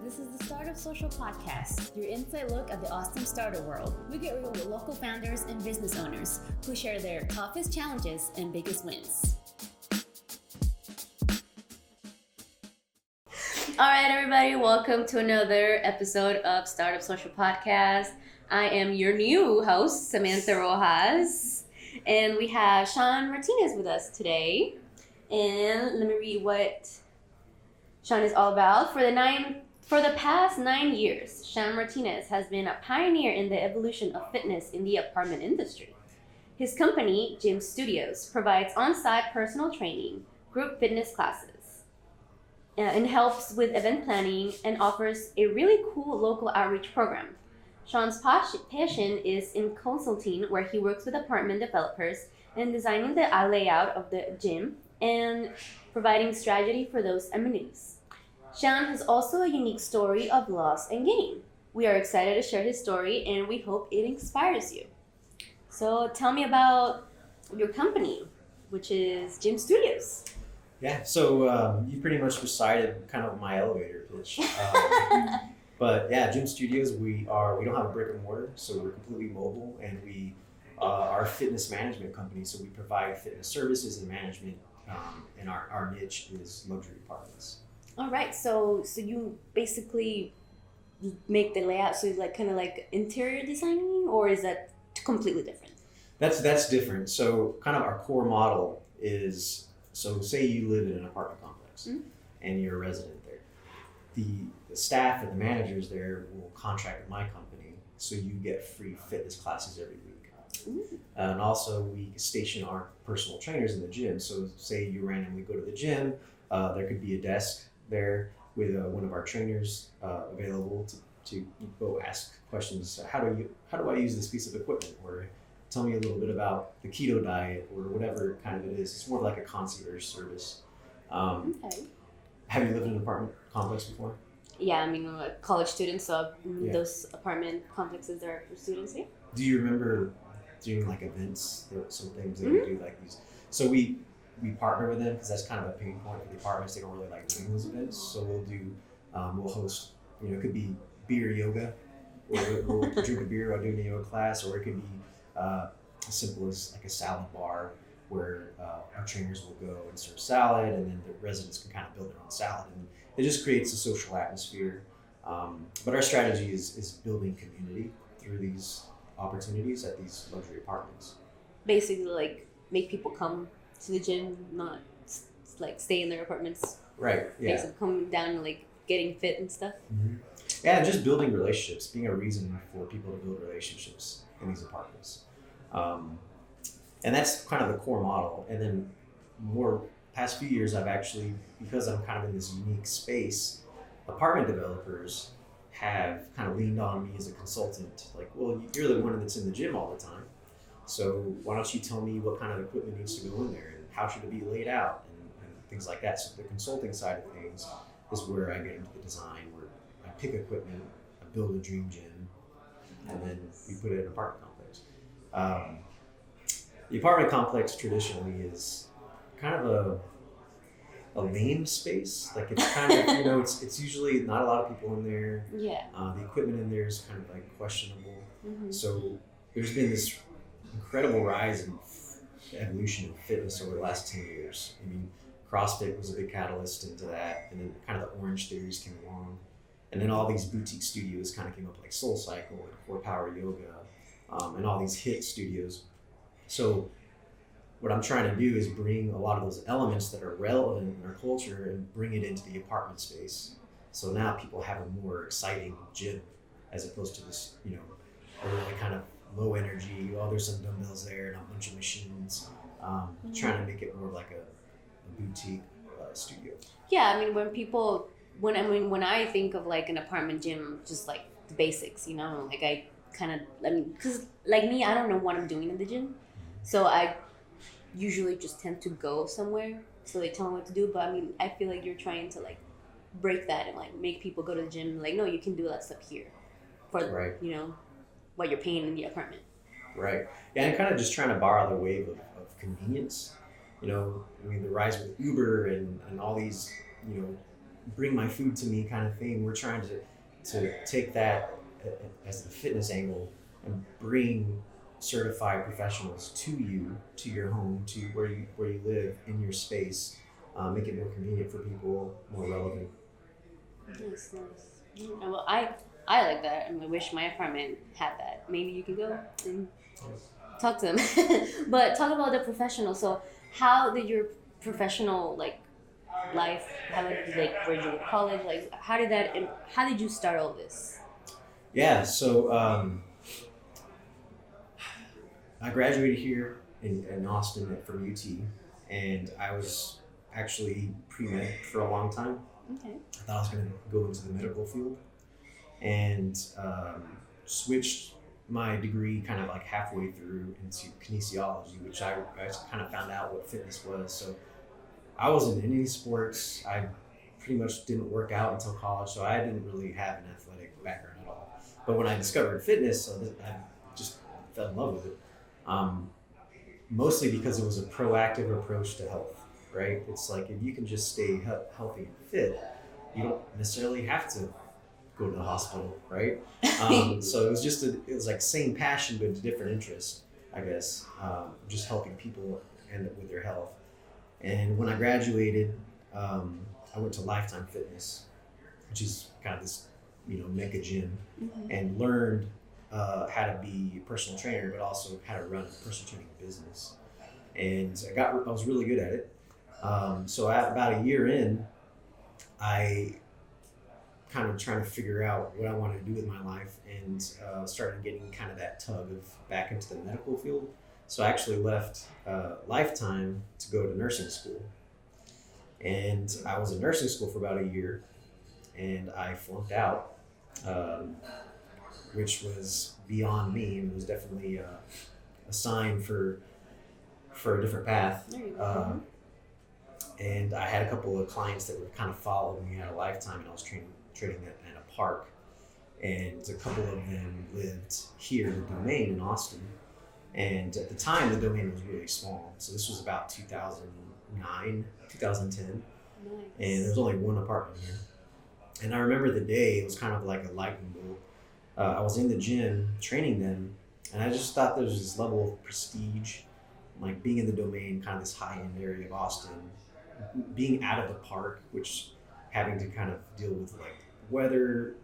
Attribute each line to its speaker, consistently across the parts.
Speaker 1: This is the Startup Social Podcast, your inside look at the awesome startup world. We get real with local founders and business owners who share their toughest challenges and biggest wins. All right, everybody, welcome to another episode of Startup Social Podcast. I am your new host, Samantha Rojas, and we have Shawn Martinez with us today. And let me read what Shawn is all about. For the past 9 years, Shawn Martinez has been a pioneer in the evolution of fitness in the apartment industry. His company, Gym Studios, provides on-site personal training, group fitness classes, and helps with event planning and offers a really cool local outreach program. Shawn's passion is in consulting, where he works with apartment developers and designing the layout of the gym and providing strategy for those amenities. Shawn has also a unique story of loss and gain. We are excited to share his story and we hope it inspires you. So tell me about your company, which is Gym Studios.
Speaker 2: Yeah, so you pretty much recited kind of my elevator pitch. But yeah, Gym Studios, we don't have a brick and mortar, so we're completely mobile, and we are a fitness management company, so we provide fitness services and management, and our niche is luxury apartments.
Speaker 1: All right, so you basically make the layout, so it's like kind of like interior designing, or is that completely different?
Speaker 2: That's different. So kind of our core model is, so say you live in an apartment complex, and you're a resident there. The staff and the managers there will contract with my company, so you get free fitness classes every week. And also we station our personal trainers in the gym. So say you randomly go to the gym, there could be a desk there with one of our trainers available to go ask questions. How do I use this piece of equipment? Or tell me a little bit about the keto diet, or whatever kind of it is. It's more like a concierge service.
Speaker 1: Okay.
Speaker 2: Have you lived in an apartment complex before?
Speaker 1: Yeah, I mean, I'm a college student, so those apartment complexes are for students here.
Speaker 2: Do you remember doing like events? There were some things that we do like these. So we partner with them because that's kind of a pain point for the apartments. They don't really like doing those events. So we'll host, it could be beer yoga, or we'll drink a beer while doing a yoga class, or it could be as simple as like a salad bar where our trainers will go and serve salad, and then the residents can kind of build their own salad. And it just creates a social atmosphere. But our strategy is building community through these opportunities at these luxury apartments.
Speaker 1: Basically, like, make people come to the gym, not like stay in their apartments.
Speaker 2: Right, yeah.
Speaker 1: Basically coming down and like getting fit and stuff.
Speaker 2: Mm-hmm. Yeah, just building relationships, being a reason for people to build relationships in these apartments. And that's kind of the core model. And then past few years, I've actually, because I'm kind of in this unique space, apartment developers have kind of leaned on me as a consultant. Like, well, you're the one that's in the gym all the time. So why don't you tell me what kind of equipment needs to go in there, and how should it be laid out, and things like that. So the consulting side of things is where I get into the design, where I pick equipment, I build a dream gym, and then we put it in an apartment complex. The apartment complex traditionally is kind of a lame space. Like, it's kind of, it's usually not a lot of people in there.
Speaker 1: Yeah.
Speaker 2: The equipment in there is kind of like questionable.
Speaker 1: Mm-hmm.
Speaker 2: So there's been this incredible rise in evolution of fitness over the last 10 years. I mean, CrossFit was a big catalyst into that, and then kind of the Orange theories came along, and then all these boutique studios kind of came up, like SoulCycle and Core Power Yoga, and all these HIIT studios. So what I'm trying to do is bring a lot of those elements that are relevant in our culture and bring it into the apartment space. So now people have a more exciting gym, as opposed to this, a really kind of low energy, there's some dumbbells there and a bunch of machines, trying to make it more like a boutique studio.
Speaker 1: Yeah, I mean, when I think of like an apartment gym, just like the basics, like because like me, I don't know what I'm doing in the gym. So I usually just tend to go somewhere, so they tell me what to do. But I mean, I feel like you're trying to like break that and like make people go to the gym. Like, no, you can do that stuff here for
Speaker 2: right.
Speaker 1: What you're paying in the apartment.
Speaker 2: Right. Yeah, and kind of just trying to borrow the wave of convenience. The rise with Uber and all these, bring my food to me kind of thing. We're trying to take that as the fitness angle and bring certified professionals to your home, to where you live, in your space, make it more convenient for people, more relevant.
Speaker 1: Nice. Well, I like that. I wish my apartment had that. Maybe you can go and talk to them. But talk about the professional. So, how did your professional life? How did you were you in college? Like, how did that? How did you start all this?
Speaker 2: Yeah. So I graduated here in Austin from UT, and I was actually pre-med for a long time.
Speaker 1: Okay.
Speaker 2: I thought I was going to go into the medical field, and switched my degree kind of like halfway through into kinesiology, which I kind of found out what fitness was. So I wasn't in any sports. I pretty much didn't work out until college, so I didn't really have an athletic background at all. But when I discovered fitness, I just fell in love with it. Mostly because it was a proactive approach to health, right? It's like if you can just stay healthy and fit, you don't necessarily have to go to the hospital, right? So it was like same passion but a different interest, I guess. Just helping people end up with their health. And when I graduated, I went to Lifetime Fitness, which is kind of this, mega gym, and learned how to be a personal trainer, but also how to run a personal training business. And I was really good at it. So about a year in, I kind of trying to figure out what I wanted to do with my life, and started getting kind of that tug of back into the medical field. So I actually left Lifetime to go to nursing school. And I was in nursing school for about a year, and I flunked out, which was beyond me, and was definitely a sign for a different path.
Speaker 1: There you go.
Speaker 2: And I had a couple of clients that were kind of following me at a Lifetime, and I was training at a park. And a couple of them lived here in the Domain in Austin. And at the time, the Domain was really small. So this was about 2009, 2010.
Speaker 1: Nice.
Speaker 2: And there was only one apartment here. And I remember the day, it was kind of like a lightning bolt. I was in the gym training them, and I just thought there was this level of prestige, like being in the Domain, kind of this high-end area of Austin, being out of the park, which having to kind of deal with like weather,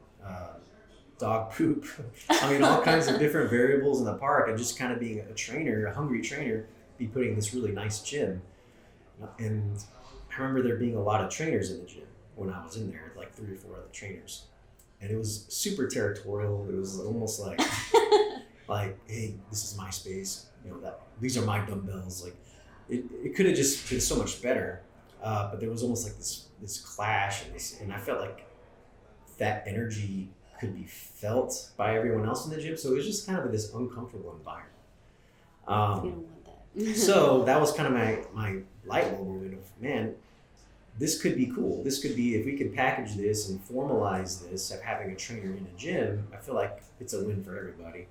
Speaker 2: dog poop, all kinds of different variables in the park, and just kind of being a trainer, a hungry trainer, be putting in this really nice gym. And I remember there being a lot of trainers in the gym when I was in there, like 3 or 4 other trainers. And it was super territorial. It was almost like, hey, this is my space. These are my dumbbells. Like, it could have just been so much better. But there was almost like this clash, and I felt like that energy could be felt by everyone else in the gym. So it was just kind of this uncomfortable environment.
Speaker 1: You don't want that.
Speaker 2: So that was kind of my light bulb moment of, man, this could be cool. This could be, if we could package this and formalize this of having a trainer in a gym, I feel like it's a win for everybody.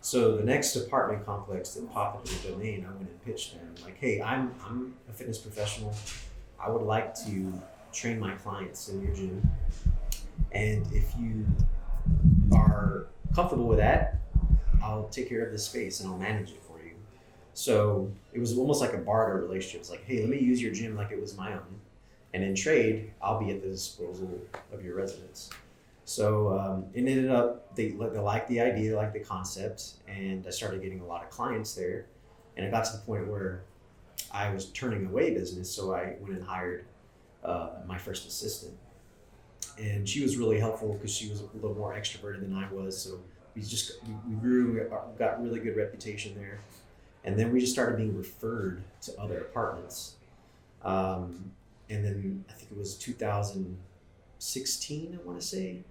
Speaker 2: So the next apartment complex that popped up in the Domain, I went and pitched them like, hey, I'm a fitness professional. I would like to train my clients in your gym. And if you are comfortable with that, I'll take care of this space and I'll manage it for you. So it was almost like a barter relationship. It's like, hey, let me use your gym like it was my own. And in trade, I'll be at the disposal of your residents. So it ended up, they liked the idea, liked the concept, and I started getting a lot of clients there. And it got to the point where I was turning away business, so I went and hired my first assistant. And she was really helpful because she was a little more extroverted than I was. So we grew, we got really good reputation there. And then we just started being referred to other apartments. And then I think it was 2016, I want to say,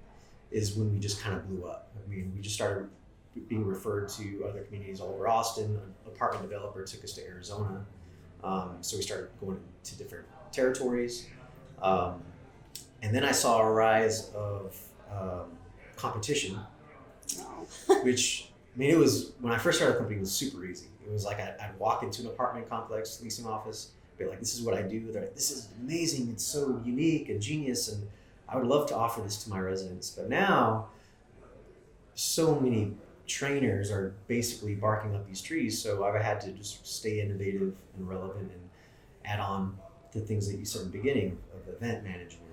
Speaker 2: is when we just kind of blew up. I mean, we just started being referred to other communities all over Austin. An apartment developer took us to Arizona. So we started going to different territories. And then I saw a rise of competition, which, it was, when I first started the company, it was super easy. It was like I'd walk into an apartment complex, leasing office, be like, this is what I do. They're like, this is amazing. It's so unique and genius. And I would love to offer this to my residents, but now so many trainers are basically barking up these trees. So I've had to just stay innovative and relevant and add on the things that you said in the beginning of event management,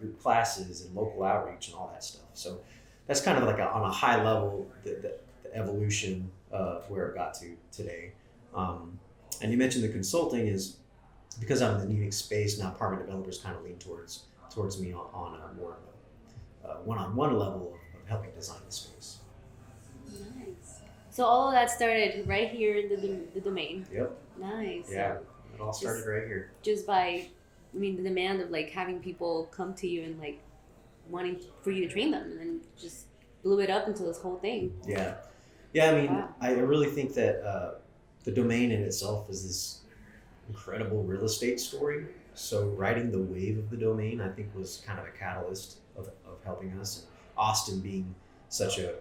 Speaker 2: group classes, and local outreach and all that stuff. So that's kind of like on a high level, the evolution of where it got to today. And you mentioned the consulting is because I'm in the unique space now. Apartment developers kind of lean towards me on a more one-on-one level of helping design the space.
Speaker 1: Nice. So all of that started right here in the domain.
Speaker 2: Yep.
Speaker 1: Nice.
Speaker 2: Yeah, it all started right here.
Speaker 1: Just by, I mean, the demand of like having people come to you and like wanting for you to train them, and then just blew it up into this whole thing.
Speaker 2: Yeah. I mean,
Speaker 1: Wow.
Speaker 2: I really think that the domain in itself is this incredible real estate story. So riding the wave of the domain, I think, was kind of a catalyst of helping us. And Austin being such a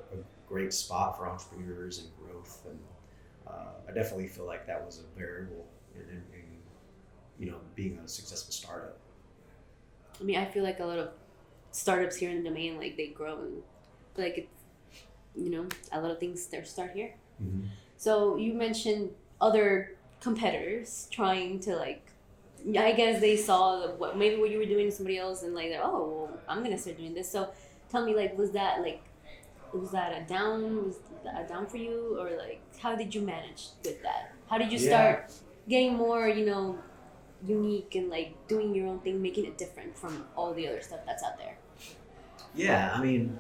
Speaker 2: great spot for entrepreneurs and growth, and I definitely feel like that was a variable in being a successful startup.
Speaker 1: I mean, I feel like a lot of startups here in the domain, like they grow and like it's, a lot of things start here.
Speaker 2: Mm-hmm.
Speaker 1: So you mentioned other competitors trying to like, I guess they saw what you were doing to somebody else and like, oh, well, I'm gonna start doing this. So tell me, like, was that a down for you, or like how did you manage with that? How did you start getting more, unique and like doing your own thing, making it different from all the other stuff that's out there?
Speaker 2: Yeah, I mean,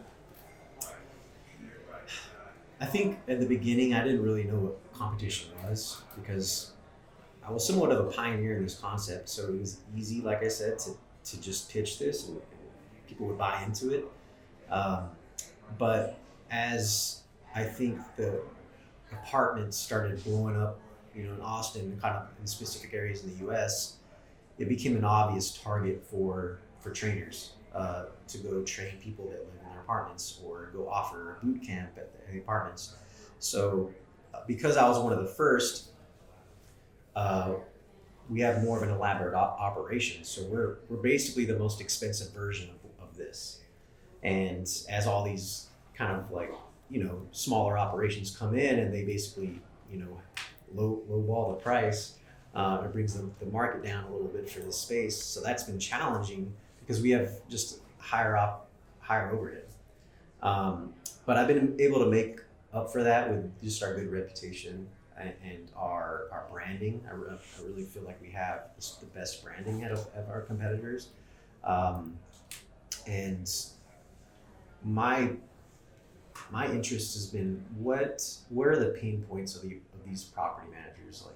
Speaker 2: I think at the beginning I didn't really know what competition was because I was somewhat of a pioneer in this concept. So it was easy, like I said, to just pitch this and people would buy into it. But as I think the apartments started blowing up, in Austin, kind of in specific areas in the U.S., it became an obvious target for trainers to go train people that live in their apartments or go offer a boot camp at the apartments. So because I was one of the first, we have more of an elaborate operation. So we're basically the most expensive version of this. And as all these kind of like, smaller operations come in and they basically, lowball the price, it brings the market down a little bit for this space. So that's been challenging because we have just higher overhead. But I've been able to make up for that with just our good reputation and our branding. I really feel like we have the best branding out of our competitors. And my interest has been what are the pain points of these property managers, like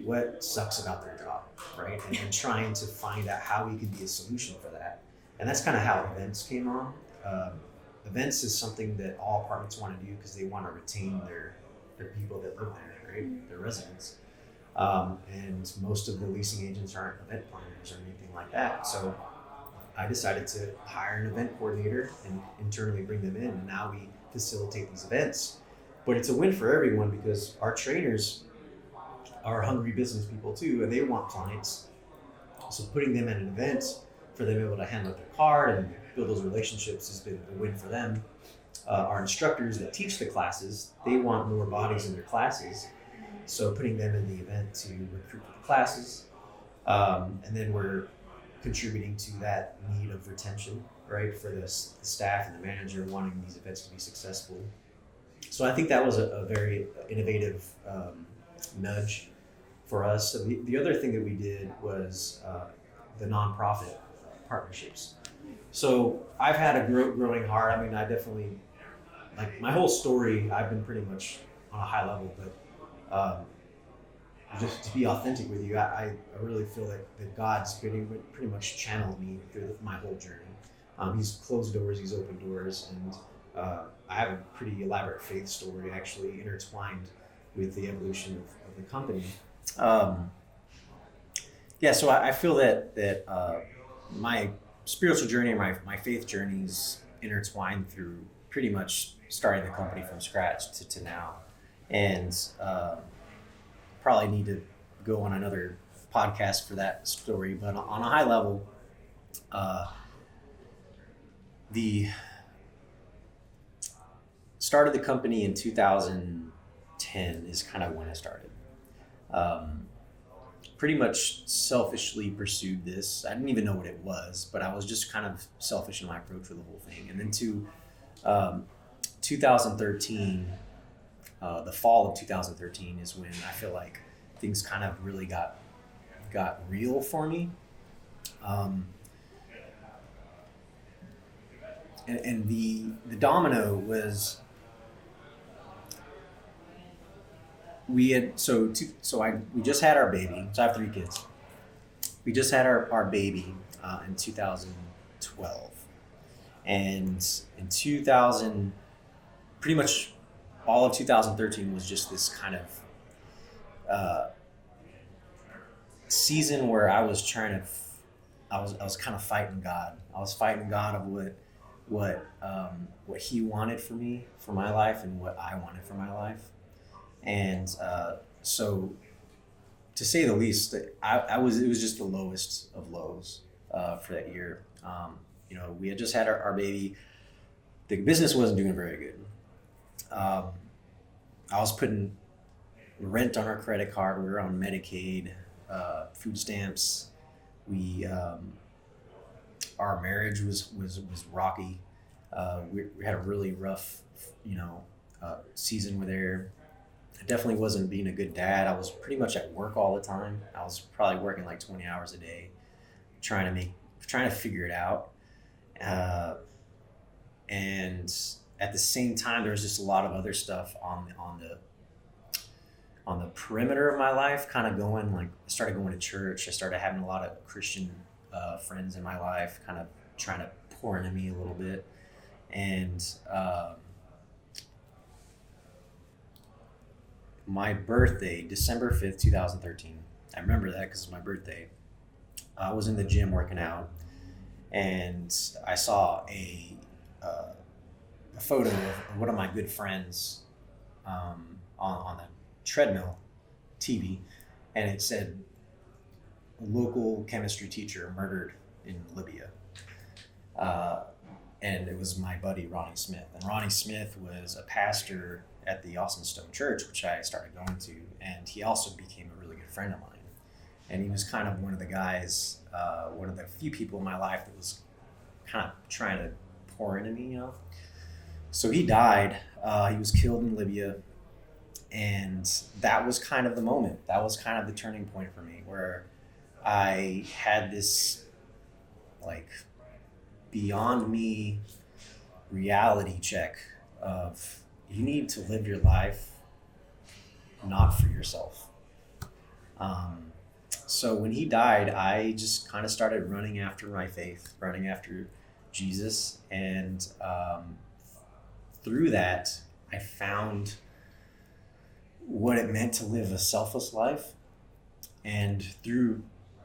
Speaker 2: what sucks about their job, right? And trying to find out how we can be a solution for that. And that's kind of how events came on. Events is something that all apartments want to do because they want to retain their people that live there, right? Their residents. And most of the leasing agents aren't event planners or anything like that. So I decided to hire an event coordinator and internally bring them in, and now we facilitate these events. But it's a win for everyone because our trainers are hungry business people too, and they want clients. So putting them at an event for them able to hand out their card and build those relationships has been a win for them. Our instructors that teach the classes, they want more bodies in their classes. So putting them in the event to recruit for the classes. And then we're contributing to that need of retention, right, for the staff and the manager wanting these events to be successful. So I think that was a very innovative nudge for us. So the other thing that we did was the nonprofit partnerships. So I've had a growing heart. I mean, I definitely, like my whole story, I've been pretty much on a high level, but just to be authentic with you, I really feel like that God's pretty much channeled me through my whole journey. He's closed doors, he's opened doors, and I have a pretty elaborate faith story actually intertwined with the evolution of the company. So I feel that my spiritual journey and my faith journeys intertwined through pretty much starting the company from scratch to now. And probably need to go on another podcast for that story, but on a high level, Uh, the started the company in 2010 is kind of when I started. Um, Pretty much selfishly pursued this. I didn't even know what it was, but I was just kind of selfish in my approach for the whole thing. And then to 2013, the fall of 2013 is when I feel like things kind of really got real for me. And the domino was we just had our baby. So I have 3 kids. We just had our baby in 2012, and in 2000, pretty much all of 2013 was just this kind of season where I was I was kind of fighting God. I was fighting God of what He wanted for me, for my life, and what I wanted for my life. And so, to say the least, it was just the lowest of lows for that year. We had just had our baby. The business wasn't doing very good. I was putting rent on our credit card. We were on Medicaid, food stamps. Our marriage was rocky. We had a really rough, season with there. I definitely wasn't being a good dad. I was pretty much at work all the time. I was probably working like 20 hours a day, trying to figure it out. And at the same time, there was just a lot of other stuff on the perimeter of my life, kind of going, like, I started going to church. I started having a lot of Christian friends in my life, kind of trying to pour into me a little bit. And my birthday, December 5th, 2013, I remember that because it's my birthday. I was in the gym working out, and I saw a photo of one of my good friends on the treadmill TV, and it said, "A local chemistry teacher murdered in Libya." And it was my buddy Ronnie Smith. And Ronnie Smith was a pastor at the Austin Stone Church, which I started going to, and he also became a really good friend of mine. And he was kind of one of the guys, one of the few people in my life that was kind of trying to pour into me, So he died. He was killed in Libya. And that was kind of the moment. That was kind of the turning point for me, where I had this, like, beyond me reality check of, you need to live your life not for yourself. So when he died, I just kind of started running after my faith, running after Jesus. And through that, I found what it meant to live a selfless life. And through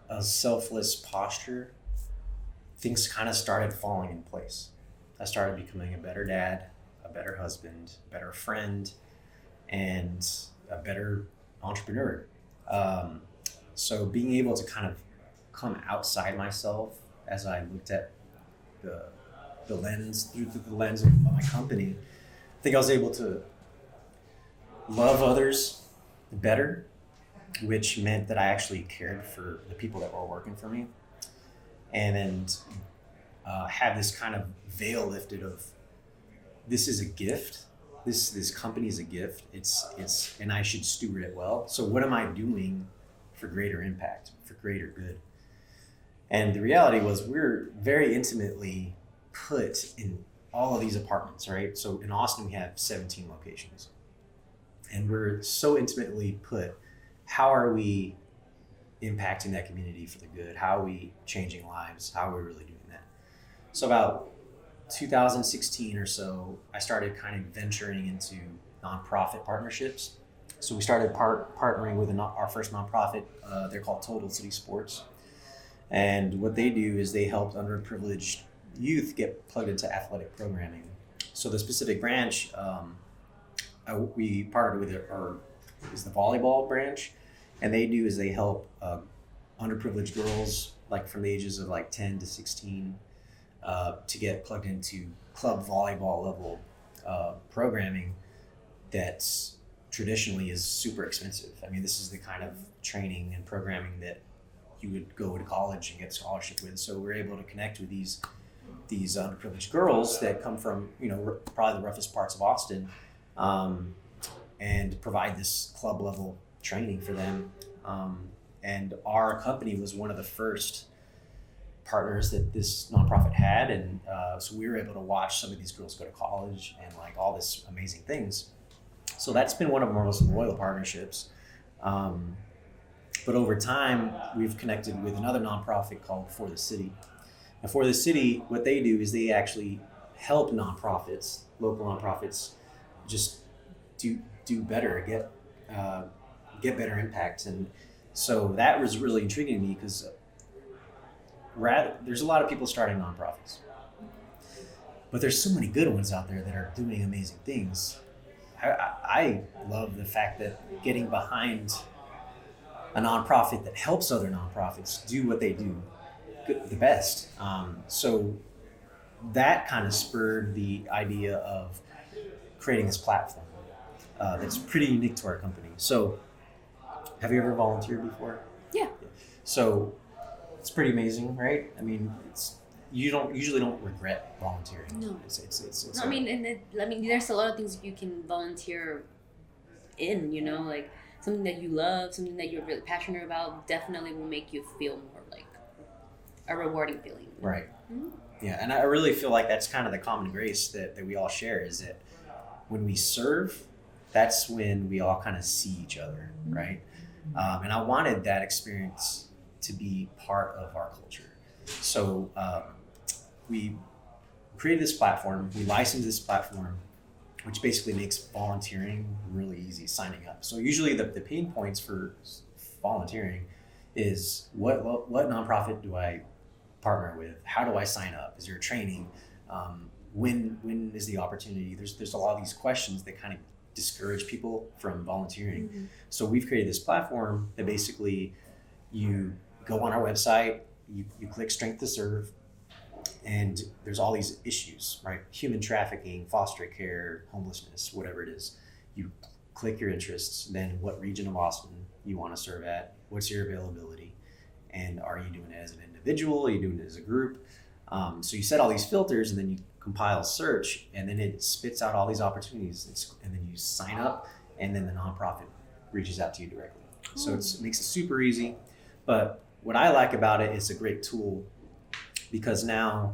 Speaker 2: a selfless posture, things kind of started falling in place. I started becoming a better dad, a better husband, a better friend, and a better entrepreneur. So being able to kind of come outside myself as I looked at the lens, through the lens of my company, I think I was able to love others better, which meant that I actually cared for the people that were working for me. And then have this kind of veil lifted of, this is a gift. This company is a gift. It's and I should steward it well. So what am I doing for greater impact, for greater good? And the reality was, we're very intimately put in all of these apartments, right? So in Austin, we have 17 locations, and we're so intimately put. How are we impacting that community for the good? How are we changing lives? How are we really doing that? So about 2016 or so, I started kind of venturing into nonprofit partnerships. So we started partnering with our first nonprofit. They're called Total City Sports. And what they do is they help underprivileged youth get plugged into athletic programming. So the specific branch we partnered with is the volleyball branch. And they help underprivileged girls like from the ages of like 10 to 16, to get plugged into club volleyball level programming that's traditionally is super expensive. I mean, this is the kind of training and programming that you would go to college and get a scholarship with. So we're able to connect with these underprivileged girls that come from, you know, probably the roughest parts of Austin, and provide this club level training for them. And our company was one of the first partners that this nonprofit had, and so we were able to watch some of these girls go to college and like all this amazing things. So that's been one of our most loyal partnerships. But over time, we've connected with another nonprofit called For the City. And For the City, what they do is they actually help nonprofits, local nonprofits, just do better, get better impact. And so that was really intriguing to me because there's a lot of people starting nonprofits, but there's so many good ones out there that are doing amazing things. I love the fact that getting behind a nonprofit that helps other nonprofits do what they do the best. So that kind of spurred the idea of creating this platform that's pretty unique to our company. So have you ever volunteered before?
Speaker 1: Yeah.
Speaker 2: So it's pretty amazing, right? I mean, you usually don't regret volunteering.
Speaker 1: No.
Speaker 2: It's
Speaker 1: I mean, there's a lot of things you can volunteer in, you know, like something that you love, something that you're really passionate about definitely will make you feel more like a rewarding feeling.
Speaker 2: Right.
Speaker 1: Mm-hmm.
Speaker 2: Yeah, and I really feel like that's kind of the common grace that we all share, is that when we serve, that's when we all kind of see each other,
Speaker 1: Mm-hmm.
Speaker 2: right? And I wanted that experience to be part of our culture. So we created this platform, we licensed this platform, which basically makes volunteering really easy, signing up. So usually the pain points for volunteering is what nonprofit do I partner with? How do I sign up? Is there training? When is the opportunity? There's a lot of these questions that kind of discourage people from volunteering.
Speaker 1: Mm-hmm.
Speaker 2: So we've created this platform that basically you go on our website, you click Strength to Serve, and there's all these issues, right? Human trafficking, foster care, homelessness, whatever it is. You click your interests, then what region of Austin you want to serve at, what's your availability, and are you doing it as an individual, are you doing it as a group? So you set all these filters, and then you compile a search, and then it spits out all these opportunities, and then you sign up, and then the nonprofit reaches out to you directly.
Speaker 1: Cool.
Speaker 2: So it makes it super easy. But what I like about it, it's a great tool because now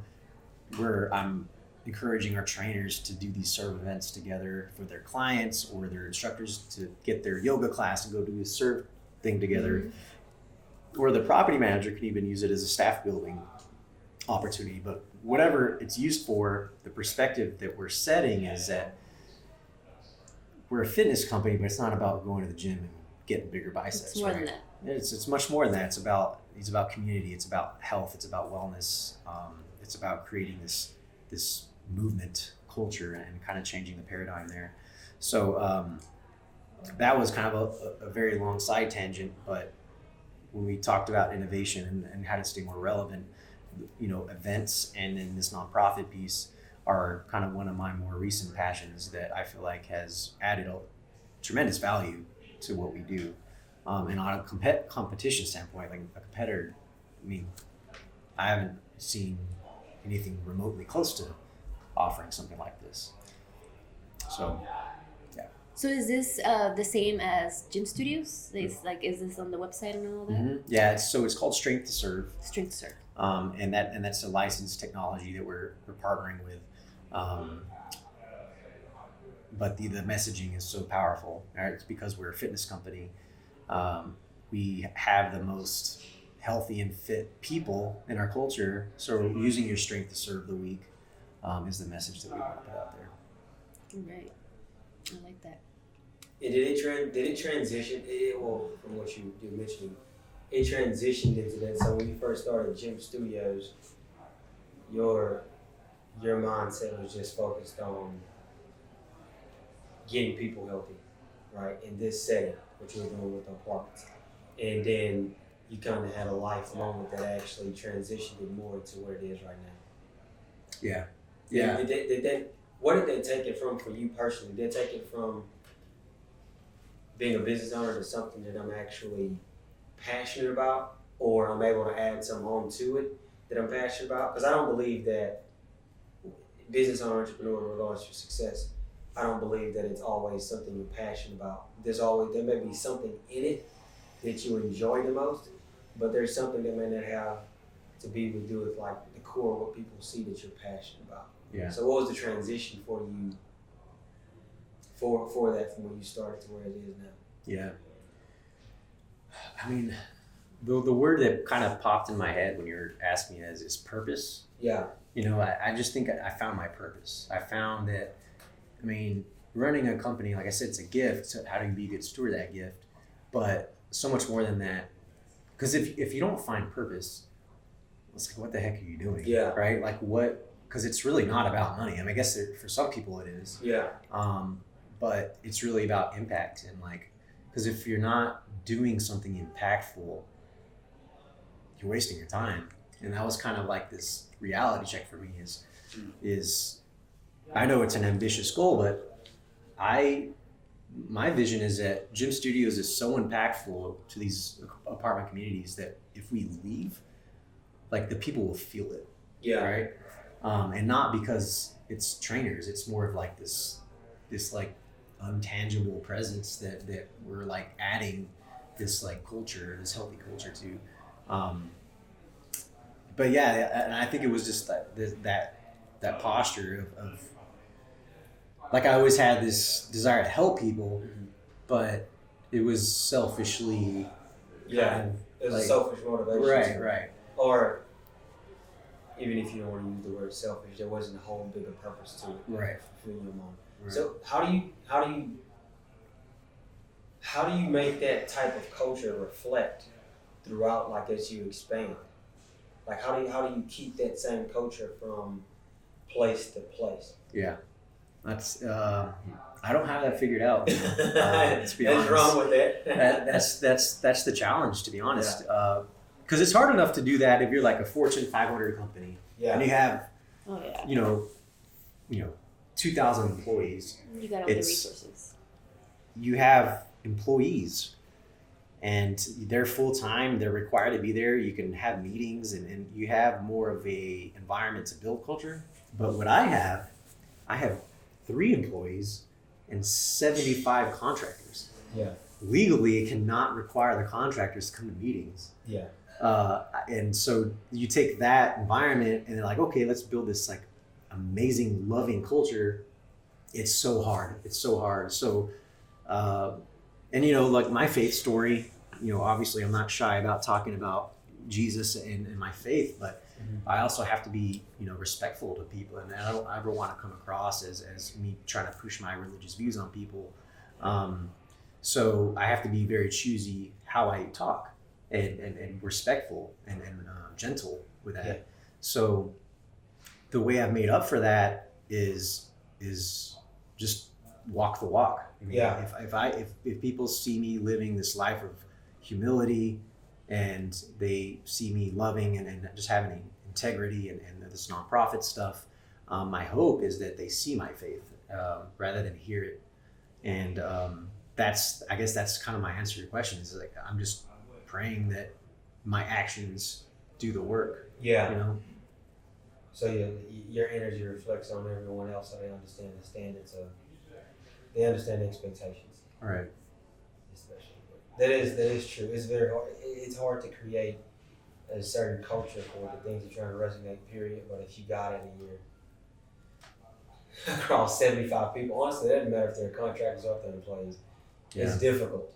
Speaker 2: I'm encouraging our trainers to do these serve events together for their clients or their instructors to get their yoga class and go do a serve thing together. Mm-hmm. Or the property manager can even use it as a staff building opportunity. But whatever it's used for, the perspective that we're setting is that we're a fitness company, but it's not about going to the gym and getting bigger biceps.
Speaker 1: It's more than that.
Speaker 2: It's much more than that. It's about community. It's about health. It's about wellness. It's about creating this movement culture and kind of changing the paradigm there. So that was kind of a very long side tangent, but when we talked about innovation and how to stay more relevant, you know, events and then this nonprofit piece are kind of one of my more recent passions that I feel like has added a tremendous value to what we do. And on a competition standpoint, like a competitor, I mean, I haven't seen anything remotely close to offering something like this. So, yeah.
Speaker 1: So is this the same as gym studios? Is this on the website and all that?
Speaker 2: Mm-hmm. Yeah, it's called Strength to Serve.
Speaker 1: Strength to Serve.
Speaker 2: And that's a licensed technology that we're partnering with. But the messaging is so powerful. Right? It's because we're a fitness company. We have the most healthy and fit people in our culture. So using your strength to serve the weak is the message that we want to put out there.
Speaker 1: Right. I like that.
Speaker 3: And did it transition? Well, from what you mentioned, it transitioned into that. So when you first started Gym Studios, your mindset was just focused on getting people healthy, right? In this setting, what you were doing with the apartments. And then you kind of had a life moment that actually transitioned it more to where it is right now.
Speaker 2: Yeah.
Speaker 3: What did they take it from for you personally? Did they take it from being a business owner to something that I'm actually passionate about, or I'm able to add some on to it that I'm passionate about? Because I don't believe that business owner, entrepreneur, regardless of your success, I don't believe that it's always something you're passionate about. There may be something in it that you enjoy the most, but there's something that may not have to be to do with like the core of what people see that you're passionate about.
Speaker 2: Yeah.
Speaker 3: So what was the transition for you for that from when you started to where it is now?
Speaker 2: Yeah. I mean, the word that kind of popped in my head when you're asking me is purpose.
Speaker 3: Yeah.
Speaker 2: You know, I just think I found my purpose. I found that, I mean, running a company, like I said, it's a gift. So how do you be a good steward of that gift? But so much more than that. Because if you don't find purpose, it's like, what the heck are you doing?
Speaker 3: Yeah.
Speaker 2: Right? Like what? Because it's really not about money. I mean, I guess for some people it is.
Speaker 3: Yeah.
Speaker 2: But it's really about impact and like, because if you're not doing something impactful, you're wasting your time. And that was kind of like this reality check for me is I know it's an ambitious goal, but my vision is that Gym Studios is so impactful to these apartment communities that if we leave, like the people will feel it.
Speaker 3: Yeah.
Speaker 2: Right. And not because it's trainers, it's more of like this like untangible presence that we're like adding this like culture, this healthy culture to. But yeah, and I think it was just that posture of like I always had this desire to help people, but it was selfishly.
Speaker 3: Yeah, it was like, a selfish motivation.
Speaker 2: Right.
Speaker 3: Or even if you don't want to use the word selfish, there wasn't a whole bigger purpose to it.
Speaker 2: Right.
Speaker 3: For your mom.
Speaker 2: Right.
Speaker 3: So how do you make that type of culture reflect throughout, like as you expand? Like how do you keep that same culture from place to place?
Speaker 2: Yeah, that's I don't have that figured out. Let's be honest.
Speaker 3: What's wrong with that?
Speaker 2: That's the challenge, to be honest. Because it's hard enough to do that if you're like a Fortune 500 company and you have, you know, 2,000 employees.
Speaker 1: You got all the resources.
Speaker 2: You have employees, and they're full time. They're required to be there. You can have meetings, and you have more of a environment to build culture. But what I have 3 employees and 75 contractors.
Speaker 3: Yeah.
Speaker 2: Legally, it cannot require the contractors to come to meetings.
Speaker 3: Yeah.
Speaker 2: And so you take that environment and they're like, okay, let's build this like amazing, loving culture. It's so hard. So, and you know, like my faith story, you know, obviously I'm not shy about talking about Jesus and my faith, but I also have to be, you know, respectful to people, and I don't ever want to come across as me trying to push my religious views on people. So I have to be very choosy how I talk and respectful and gentle with that. Yeah. So the way I've made up for that is just walk the walk. I mean, if people see me living this life of humility and they see me loving and just having integrity and this nonprofit stuff, my hope is that they see my faith rather than hear it. And I guess that's kind of my answer to your question, is like I'm just praying that my actions do the work. Yeah. You know?
Speaker 3: So your energy reflects on everyone else, so they understand the standards they understand the expectations.
Speaker 2: All right.
Speaker 3: Especially. That is true. It's very hard. It's hard to create a certain culture for the things you're trying to resonate, period. But if you got it and you're across 75 people, honestly, it doesn't matter if they're contractors or if they're employees. Yeah. It's difficult.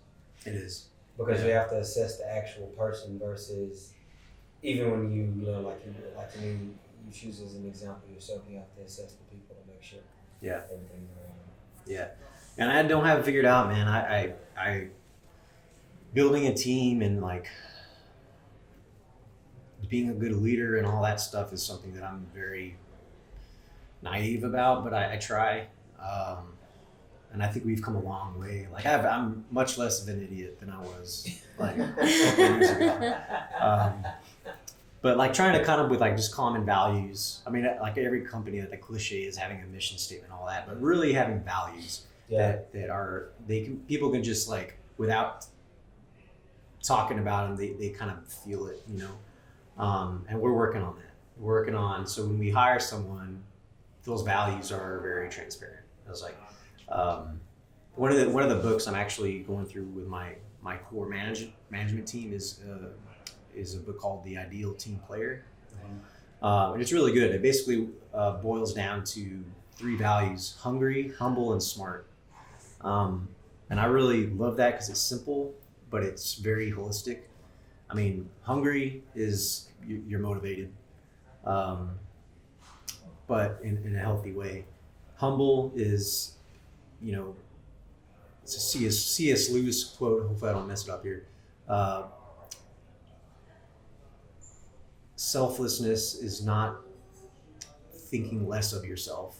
Speaker 2: It is.
Speaker 3: Because you have to assess the actual person versus, even when you choose as an example yourself, you have to assess the people to make sure everything's around.
Speaker 2: Yeah. And I don't have it figured out, man. I building a team and like being a good leader and all that stuff is something that I'm very naive about, but I try. and I think we've come a long way. Like I'm much less of an idiot than I was like a couple years ago. But like trying to come up with like just common values. I mean, like every company, that the cliche is having a mission statement, and all that, but really having values that are people can just like without talking about them, they kind of feel it, you know. And we're working on that. We're working on so when we hire someone, those values are very transparent. I was like, one of the books I'm actually going through with my core management team is a book called The Ideal Team Player. And it's really good. It basically boils down to 3 values: hungry, humble, and smart. And I really love that because it's simple, but it's very holistic. I mean, hungry is you're motivated, but in a healthy way. Humble is, you know, it's a C.S. Lewis quote. Hopefully I don't mess it up here. Selflessness is not thinking less of yourself,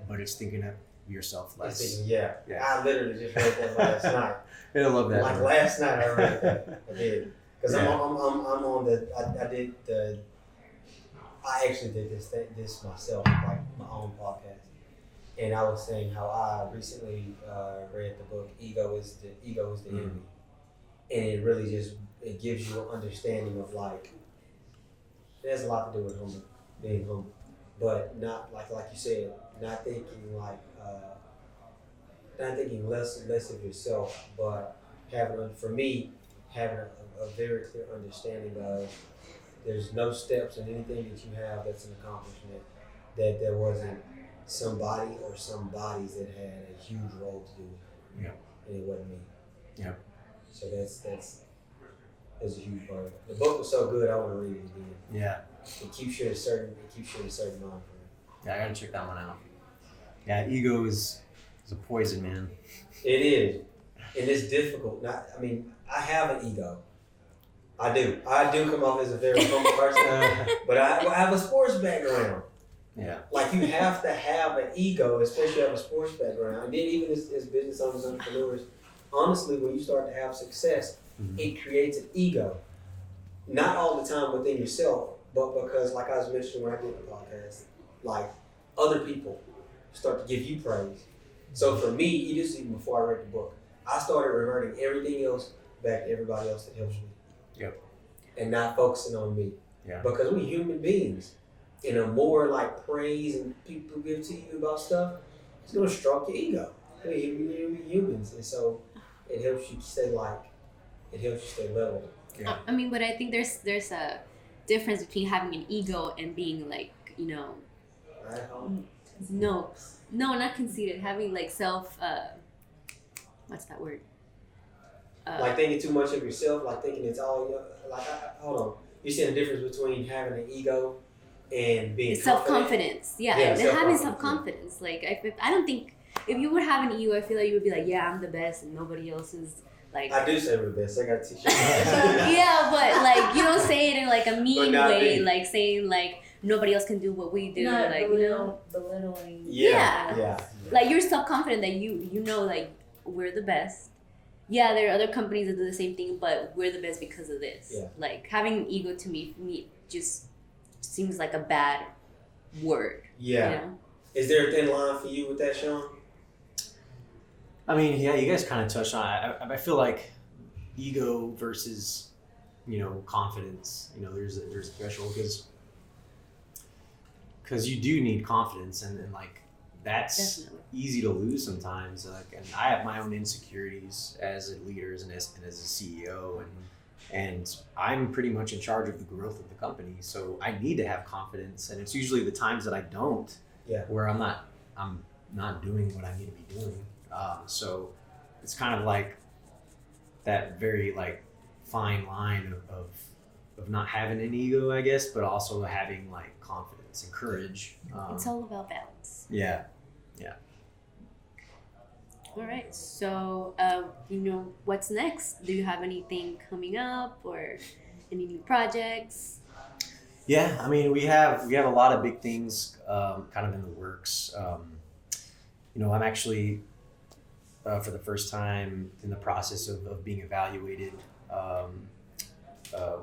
Speaker 2: but it's thinking of yourself less.
Speaker 3: Yeah. I literally just read that last night.
Speaker 2: I love that.
Speaker 3: Like last night I read that. I did. Because I'm on I actually did this myself, like my own podcast. And I was saying how I recently read the book Ego is the Enemy. And it really it gives you an understanding of like, it has a lot to do with being humble. But not like you said, not thinking less of yourself, but having a very clear understanding of there's no steps in anything that you have that's an accomplishment that there wasn't somebody or some bodies that had a huge role to do with it.
Speaker 2: Yeah.
Speaker 3: And it wasn't me.
Speaker 2: Yeah.
Speaker 3: So that's a huge part of it. The book was so good I want to read it again.
Speaker 2: Yeah.
Speaker 3: It keeps you in a certain mind frame.
Speaker 2: Yeah, I gotta check that one out. Yeah, ego is a poison, man.
Speaker 3: It is. And it's difficult. I have an ego. I do come off as a very humble person, but I have a sports background.
Speaker 2: Yeah.
Speaker 3: Like you have to have an ego, especially if you have a sports background. And then even as business owners, entrepreneurs, honestly, when you start to have success, it creates an ego. Not all the time within yourself, but because, like I was mentioning when I did the podcast, like other people start to give you praise. So for me, even before I read the book, I started reverting everything else back to everybody else that helps me.
Speaker 2: Yep.
Speaker 3: And not focusing on me.
Speaker 2: Yeah.
Speaker 3: Because we're human beings. And the more like praise and people give to you about stuff, it's gonna stroke your ego. We're humans, and so it helps you stay level.
Speaker 1: Yeah. I mean, but I think there's a difference between having an ego and being like, you know, no, not conceited. Having like self, what's that word?
Speaker 3: Like thinking too much of yourself, like thinking it's all hold on. You see the difference between having an ego and being
Speaker 1: self-confidence. Yeah, and having self-confidence. Like I don't think if you would have an ego, I feel like you would be like, yeah, I'm the best, and nobody else is like.
Speaker 3: I do say we're the best. I got a t-shirt.
Speaker 1: Yeah, but like you don't say it in like a mean way,
Speaker 3: me.
Speaker 1: like saying like nobody else can do what we do,
Speaker 4: Not
Speaker 1: like
Speaker 4: belittling.
Speaker 3: Yeah.
Speaker 1: Like you're self-confident that you know like we're the best. Yeah, there are other companies that do the same thing, but we're the best because of this.
Speaker 3: Yeah.
Speaker 1: Like having an ego to me just seems like a bad word.
Speaker 3: Yeah.
Speaker 1: You know?
Speaker 3: Is there a thin line for you with that, Shawn?
Speaker 2: I mean, yeah, you guys kind of touched on it. I feel like ego versus, you know, confidence. You know, there's a threshold because you do need confidence, and like that's
Speaker 1: Definitely.
Speaker 2: easy to lose sometimes. Like, and I have my own insecurities as a leader and as a CEO, and I'm pretty much in charge of the growth of the company. So I need to have confidence, and it's usually the times that I don't, where I'm not doing what I need to be doing. So it's kind of like that very like fine line of not having an ego, I guess, but also having like confidence and courage.
Speaker 1: It's all about balance.
Speaker 2: Yeah.
Speaker 1: All right. So, you know, what's next? Do you have anything coming up or any new projects?
Speaker 2: Yeah, I mean, we have a lot of big things kind of in the works. You know, I'm actually for the first time in the process of being evaluated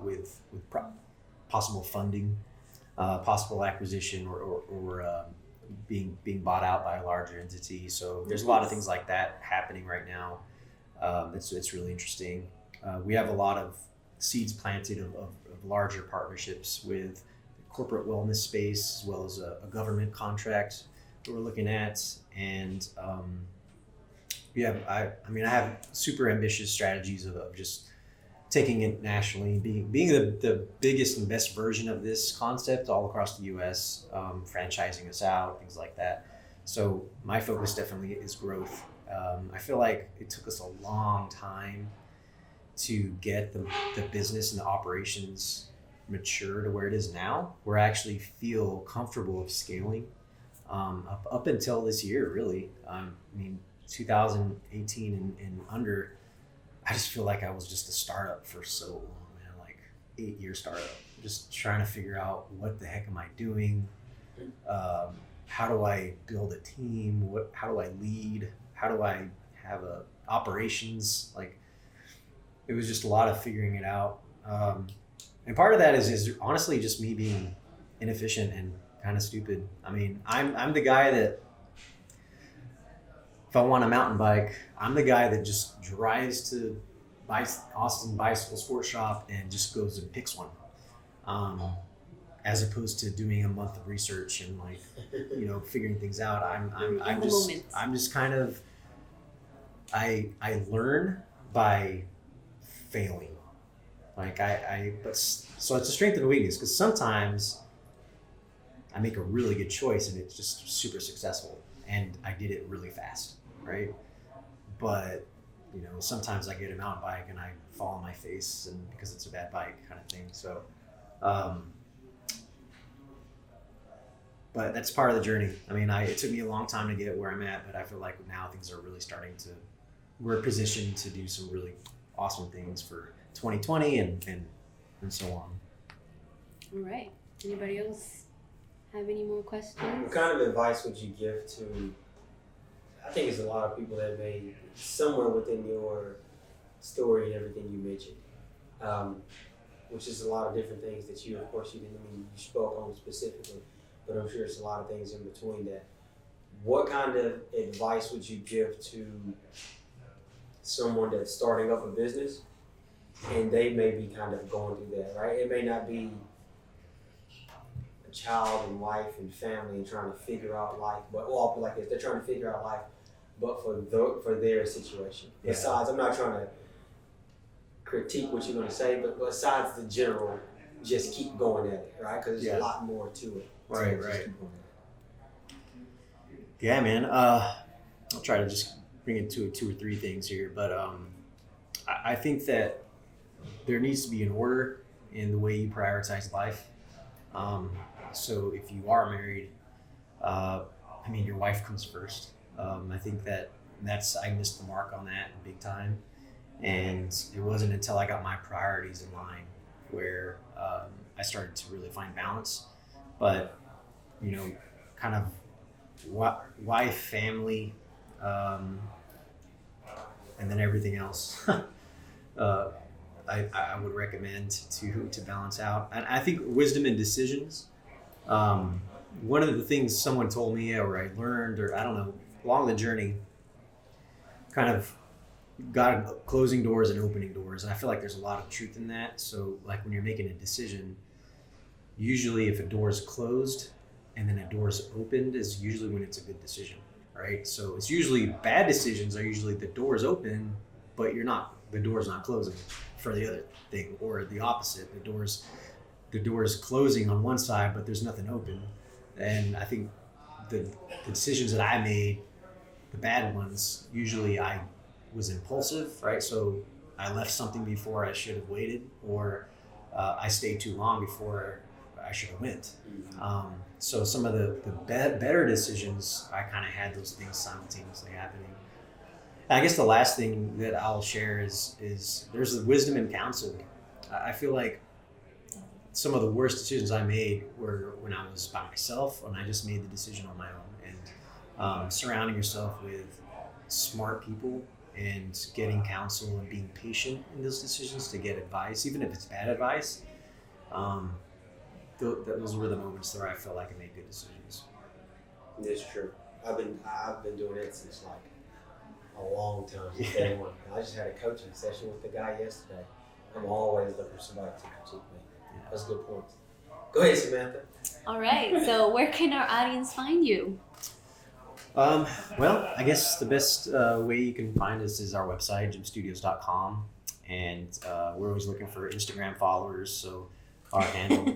Speaker 2: with possible funding, possible acquisition, or being bought out by a larger entity. So there's a lot of things like that happening right now. It's really interesting. We have a lot of seeds planted of larger partnerships with the corporate wellness space, as well as a government contract that we're looking at. And I have super ambitious strategies of just taking it nationally, being the biggest and best version of this concept all across the U.S., franchising us out, things like that. So my focus definitely is growth. I feel like it took us a long time to get the business and the operations mature to where it is now, where I actually feel comfortable of scaling. Up until this year, really. 2018 and under, I just feel like I was just a startup for so long, man, like 8-year startup, just trying to figure out what the heck am I doing? How do I build a team? How do I lead? How do I have operations? Like, it was just a lot of figuring it out. And part of that is honestly just me being inefficient and kind of stupid. I mean, I'm the guy that, if I want a mountain bike, I'm the guy that just drives to Austin Bicycle Sports Shop and just goes and picks one, as opposed to doing a month of research and figuring things out. I'm just kind of, I learn by failing. So it's a strength and a weakness, because sometimes I make a really good choice and it's just super successful and I did it really fast, right? But sometimes I get a mountain bike and I fall on my face, and because it's a bad bike kind of thing. So but that's part of the journey. I mean, it took me a long time to get where I'm at, but I feel like now things are really we're positioned to do some really awesome things for 2020 and so on.
Speaker 1: All right. Anybody else have any more questions?
Speaker 3: What kind of advice would you give to, I think it's a lot of people that may, somewhere within your story and everything you mentioned, which is a lot of different things that you spoke on specifically, but I'm sure it's a lot of things in between that. What kind of advice would you give to someone that's starting up a business and they may be kind of going through that, right? It may not be a child and wife and family and trying to figure out life, but I'll put it like this, they're trying to figure out life, but for their situation. Yeah. Besides, I'm not trying to critique what you're going to say, but besides the general, just keep going at it, right? Because there's a lot more to it.
Speaker 2: Right. Yeah, man. I'll try to just bring it to 2 or 3 things here, but I think that there needs to be an order in the way you prioritize life. So if you are married, your wife comes first. I think I missed the mark on that big time. And it wasn't until I got my priorities in line where I started to really find balance. But, kind of why family, and then everything else. I would recommend to balance out. And I think wisdom in decisions. One of the things someone told me, or I learned, or I don't know, along the journey, kind of got closing doors and opening doors. And I feel like there's a lot of truth in that. So like when you're making a decision, usually if a door is closed and then a door is opened is usually when it's a good decision, right? So it's usually bad decisions are usually the door is open, but the door's not closing for the other thing, or the opposite. The door's closing on one side, but there's nothing open. And I think the decisions that I made, the bad ones, usually I was impulsive, right? So I left something before I should have waited, or I stayed too long before I should have went. So some of the better decisions, I kind of had those things simultaneously happening. And I guess the last thing that I'll share is there's the wisdom in counsel. I feel like some of the worst decisions I made were when I was by myself, when I just made the decision on my own. And surrounding yourself with smart people and getting counsel and being patient in those decisions to get advice, even if it's bad advice. Those were the moments where I felt like I made good decisions.
Speaker 3: It's true. I've been doing it since like a long time, since day one. I just had a coaching session with the guy yesterday. I'm always looking for somebody to critique me.
Speaker 2: Yeah.
Speaker 3: That's a good point. Go ahead, Samantha.
Speaker 1: All right. So where can our audience find you?
Speaker 2: Well, I guess the best way you can find us is our website, gymstudios.com. And we're always looking for Instagram followers. So our handle,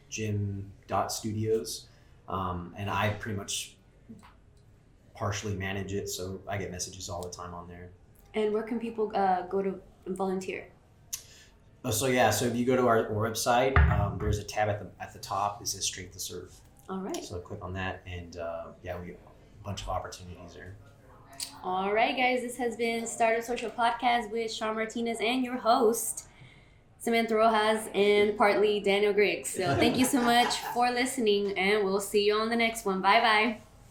Speaker 2: gym.studios. And I pretty much partially manage it. So I get messages all the time on there.
Speaker 1: And where can people go to volunteer?
Speaker 2: So if you go to our website, there's a tab at the top that says Strength to Serve.
Speaker 1: All right.
Speaker 2: So click on that, and we have a bunch of opportunities there.
Speaker 1: All right, guys. This has been Startup Social Podcast with Shawn Martinez and your host, Samantha Rojas, and partly Daniel Griggs. So thank you so much for listening, and we'll see you on the next one. Bye-bye.